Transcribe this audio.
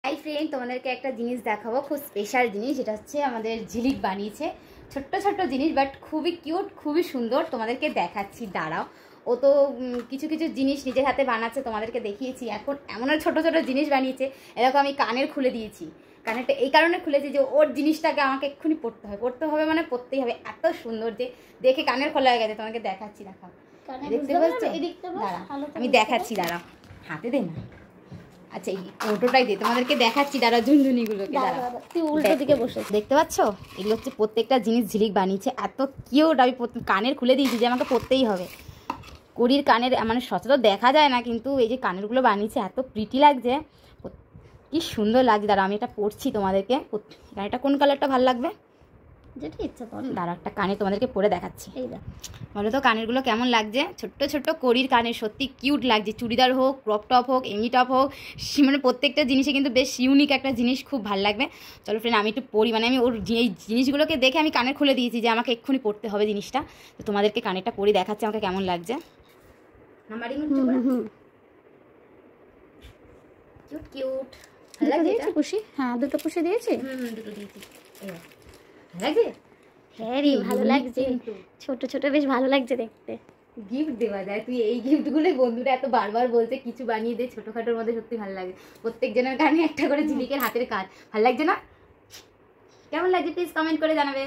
Hi friend, তোমাদেরকে একটা জিনিস দেখাবো, খুব স্পেশাল জিনিস। যেটা হচ্ছে আমাদের ঝিলিক বানিয়েছে। ছোট্ট ছোট্ট জিনিস, বাট খুবই কিউট, খুবই সুন্দর। তোমাদেরকে দেখাচ্ছি, দাঁড়াও। ও তো কিছু কিছু জিনিস নিজের হাতে বানাচ্ছে, তোমাদেরকে দেখিয়েছি। এখন এমন ছোট ছোট জিনিস বানিয়েছে। এরকম আমি কানের খুলে দিয়েছি। কানেরটা এই কারণে খুলেছি যে ওর জিনিসটাকে আমাকে এক্ষুনি পড়তে হবে মানে পড়তেই হবে। এত সুন্দর যে দেখে কানের খোলা হয়ে গেছে। তোমাকে দেখাচ্ছি, দেখাও। দেখতে পাচ্ছ? দাঁড়া, আমি দেখাচ্ছি, দাঁড়াও। হাতে দে না। আচ্ছা, এই ফটোটাই দে, তোমাদেরকে দেখাচ্ছি। দাঁড়া, ঝুনঝুনিগুলোকে তুই উল্টো দিকে বসে দেখতে পাচ্ছ? এগুলো হচ্ছে প্রত্যেকটা জিনিস ঝিলিক বানিয়েছে। এত কিউট। আমি কানের খুলে দিয়েছি যে আমাকে পরতেই হবে। কড়ির কানের মানে সচরাচর দেখা যায় না, কিন্তু এই যে কানেরগুলো বানিয়েছে এত প্রিটি লাগছে, কি সুন্দর লাগছে। দাঁড়া, আমি এটা পরছি তোমাদেরকে। এটা কোন কালারটা ভালো লাগবে? যেটা ইচ্ছা কর। দাঁড়া, একটা কানে তোমাদেরকে পরে দেখাচ্ছি। এই দেখ, বলো তো কানেরগুলো কেমন লাগছে? ছোট্ট ছোট্ট কড়ির কানের, সত্যি কিউট লাগছে। চুড়িদার হোক, ক্রপ টপ হোক, এমনি টপ হোক, মানে প্রত্যেকটা জিনিসে কিন্তু বেশ ইউনিক একটা জিনিস, খুব ভালো লাগবে। চলো ফ্রেন্ড, আমি একটু পরি। মানে আমি ওর এই জিনিসগুলোকে দেখে আমি কানের খুলে দিয়েছি যে আমাকে এক্ষুনি পড়তে হবে জিনিসটা। তো তোমাদেরকে কানেরটা পরি দেখাচ্ছি আমাকে কেমন লাগছে। কিউট কিউট খুশি? হ্যাঁ, দুটো খুশি দিয়েছি। দুটো দিয়েছি। লাগছে? হ্যাঁ রে, ভালো লাগছে। ছোট ছোট বেশ ভালো লাগছে দেখতে। গিফট দেওয়া যায়। তুই এই গিফটগুলোই বন্ধুরা এত বারবার বলছে কিছু বানিয়ে দে, ছোটখাটোর মধ্যে সত্যি ভালো লাগে। প্রত্যেকজনের কানে একটা করে ঝিলিকের হাতের কাজ। ভালো লাগছে না? কেমন লাগছে প্লিজ কমেন্ট করে জানাবে।